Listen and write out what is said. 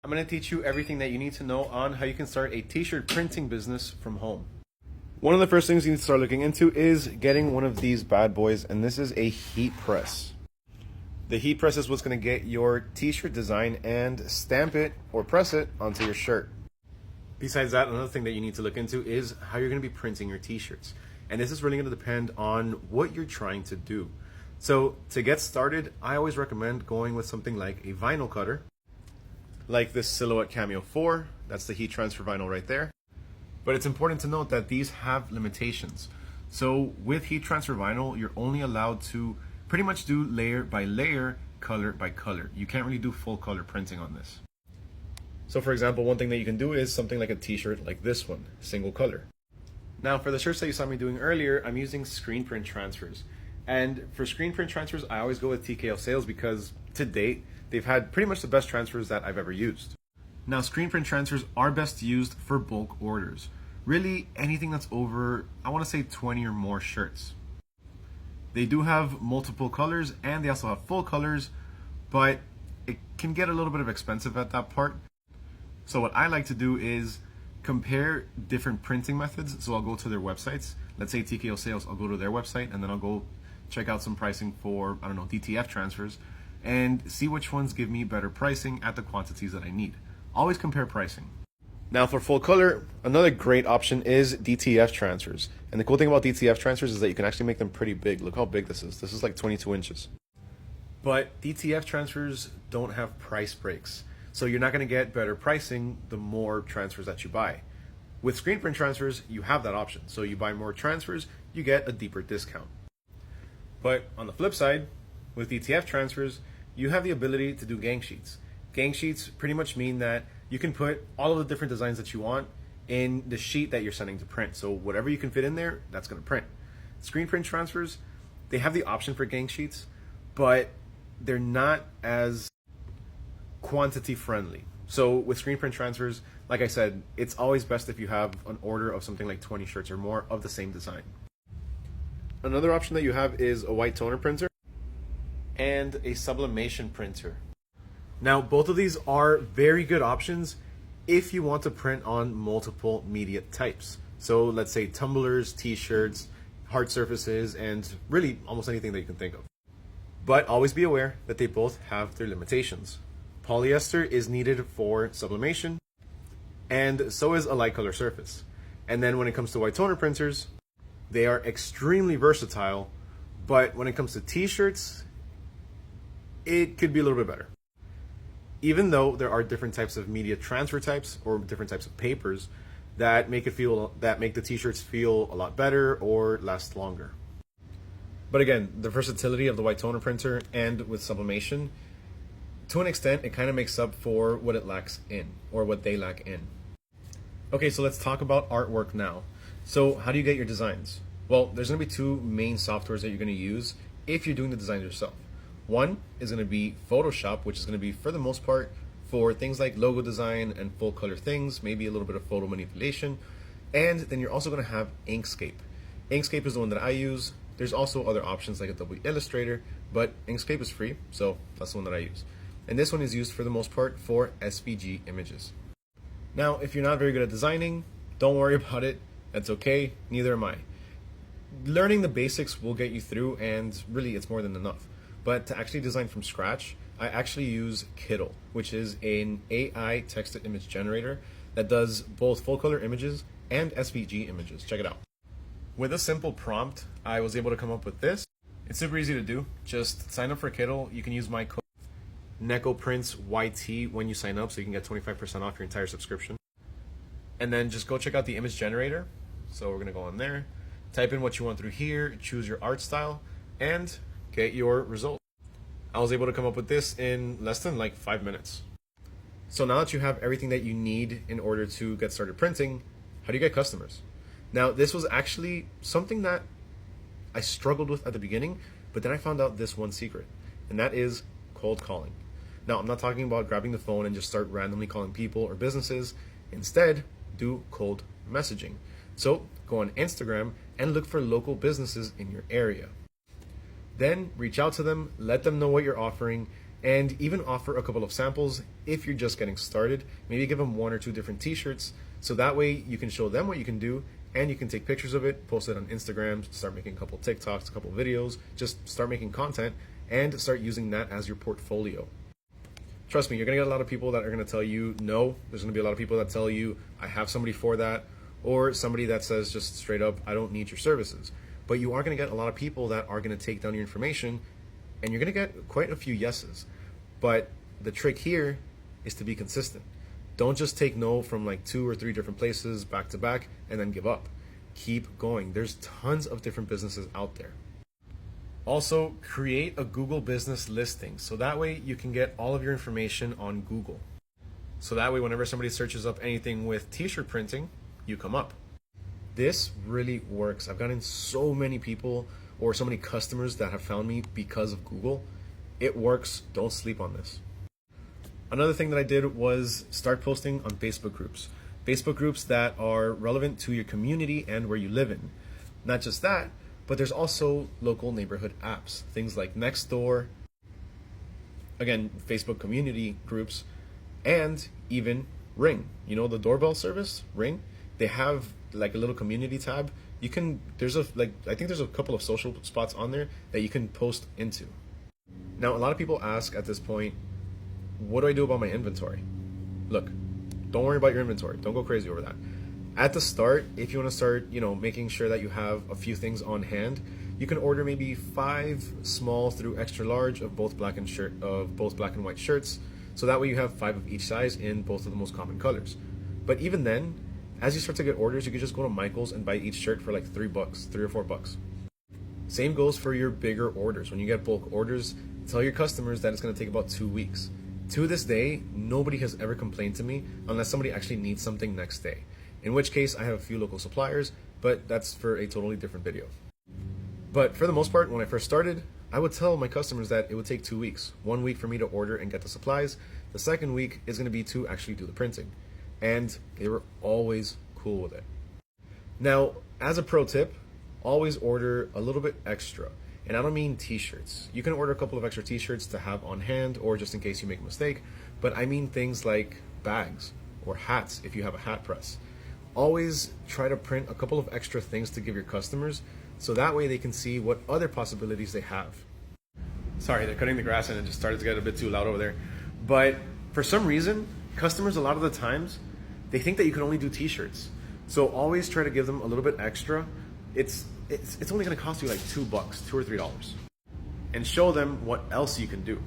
I'm going to teach you everything that you need to know on how you can start a t-shirt printing business from home. One of the first things you need to start looking into is getting one of these bad boys, and this is a heat press. The heat press is what's going to get your t-shirt design and stamp it or press it onto your shirt. Besides that, another thing that you need to look into is how you're going to be printing your t-shirts. And this is really going to depend on what you're trying to do. So to get started, I always recommend going with something like a vinyl cutter, like this Silhouette Cameo 4. That's the heat transfer vinyl right there. But it's important to note that these have limitations. So with heat transfer vinyl, you're only allowed to pretty much do layer by layer, color by color. You can't really do full color printing on this. So for example, one thing that you can do is something like a t-shirt like this one, single color. Now for the shirts that you saw me doing earlier, I'm using screen print transfers. And for screen print transfers, I always go with TKO Sales because to date, they've had pretty much the best transfers that I've ever used. Now screen print transfers are best used for bulk orders. Really anything that's over, I want to say 20 or more shirts. They do have multiple colors and they also have full colors, but it can get a little bit of expensive at that part. So what I like to do is compare different printing methods. So I'll go to their websites. Let's say TKO Sales, I'll go to their website and then I'll go check out some pricing for, I don't know, DTF transfers and see which ones give me better pricing at the quantities that I need. Always compare pricing. Now for full color, another great option is DTF transfers. And the cool thing about DTF transfers is that you can actually make them pretty big. Look how big this is. This is like 22 inches. But DTF transfers don't have price breaks. So you're not going to get better pricing the more transfers that you buy. With screen print transfers, you have that option. So you buy more transfers, you get a deeper discount. But on the flip side, with DTF transfers, you have the ability to do gang sheets. Gang sheets pretty much mean that you can put all of the different designs that you want in the sheet that you're sending to print. So whatever you can fit in there, that's going to print. Screen print transfers, they have the option for gang sheets, but they're not as quantity friendly. So with screen print transfers, like I said, it's always best if you have an order of something like 20 shirts or more of the same design. Another option that you have is a white toner printer and a sublimation printer. Now, both of these are very good options if you want to print on multiple media types. So let's say tumblers, t-shirts, hard surfaces, and really almost anything that you can think of. But always be aware that they both have their limitations. Polyester is needed for sublimation, and so is a light color surface. And then when it comes to white toner printers, they are extremely versatile, but when it comes to t-shirts, it could be a little bit better. Even though there are different types of media transfer types or different types of papers that make the t-shirts feel a lot better or last longer. But again, the versatility of the white toner printer and with sublimation, to an extent, it kind of makes up for what it lacks in or what they lack in. Okay, so let's talk about artwork now. So how do you get your designs? Well, there's going to be two main softwares that you're going to use if you're doing the designs yourself. One is going to be Photoshop, which is going to be, for the most part, for things like logo design and full color things, maybe a little bit of photo manipulation. And then you're also going to have Inkscape. Inkscape is the one that I use. There's also other options like Adobe Illustrator, but Inkscape is free, so that's the one that I use. And this one is used for the most part for SVG images. Now, if you're not very good at designing, don't worry about it. That's okay, neither am I. Learning the basics will get you through, and really it's more than enough. But to actually design from scratch, I actually use Kittl, which is an AI text-to-image generator that does both full color images and SVG images. Check it out. With a simple prompt, I was able to come up with this. It's super easy to do. Just sign up for Kittl. You can use my code NEKOPRINTSYT when you sign up, so you can get 25% off your entire subscription. And then just go check out the image generator. So we're going to go on there, type in what you want through here, choose your art style, and get your result. I was able to come up with this in less than like 5 minutes. So now that you have everything that you need in order to get started printing, how do you get customers? Now, this was actually something that I struggled with at the beginning, but then I found out this one secret, and that is cold calling. Now, I'm not talking about grabbing the phone and just start randomly calling people or businesses. Instead, do cold messaging. So go on Instagram and look for local businesses in your area. Then reach out to them, let them know what you're offering, and even offer a couple of samples if you're just getting started. Maybe give them 1 or 2 different t-shirts, so that way you can show them what you can do, and you can take pictures of it, post it on Instagram, start making a couple TikToks, a couple videos, just start making content and start using that as your portfolio. Trust me, you're gonna get a lot of people that are gonna tell you no. There's gonna be a lot of people that tell you, I have somebody for that, or somebody that says just straight up, I don't need your services. But you are gonna get a lot of people that are gonna take down your information, and you're gonna get quite a few yeses. But the trick here is to be consistent. Don't just take no from like 2 or 3 different places back to back and then give up. Keep going. There's tons of different businesses out there. Also, create a Google business listing, so that way you can get all of your information on Google. So that way whenever somebody searches up anything with t-shirt printing, you come up. This really works. I've gotten so many people or so many customers that have found me because of Google. It works. Don't sleep on this. Another thing that I did was start posting on Facebook groups. Facebook groups that are relevant to your community and where you live in. Not just that, but there's also local neighborhood apps. Things like Nextdoor, again, Facebook community groups, and even Ring. You know the doorbell service, Ring? They have like a little community tab. I think there's a couple of social spots on there that you can post into. Now, a lot of people ask at this point, what do I do about my inventory? Look, don't worry about your inventory. Don't go crazy over that. At the start, if you want to start, making sure that you have a few things on hand, you can order maybe 5 small through extra large of both black and white shirts. So that way you have 5 of each size in both of the most common colors. But even then, as you start to get orders, you could just go to Michael's and buy each shirt for like $3 or $4. Same goes for your bigger orders. When you get bulk orders, tell your customers that it's going to take about 2 weeks. To this day, nobody has ever complained to me unless somebody actually needs something next day. In which case, I have a few local suppliers, but that's for a totally different video. But for the most part, when I first started, I would tell my customers that it would take 2 weeks. 1 week for me to order and get the supplies. The second week is going to be to actually do the printing. And they were always cool with it. Now, as a pro tip, always order a little bit extra. And I don't mean t-shirts. You can order a couple of extra t-shirts to have on hand or just in case you make a mistake, but I mean things like bags or hats if you have a hat press. Always try to print a couple of extra things to give your customers so that way they can see what other possibilities they have. Sorry, they're cutting the grass and it just started to get a bit too loud over there. But for some reason, customers a lot of the times, they think that you can only do t-shirts. So always try to give them a little bit extra. It's only going to cost you like $2 or $3, and show them what else you can do.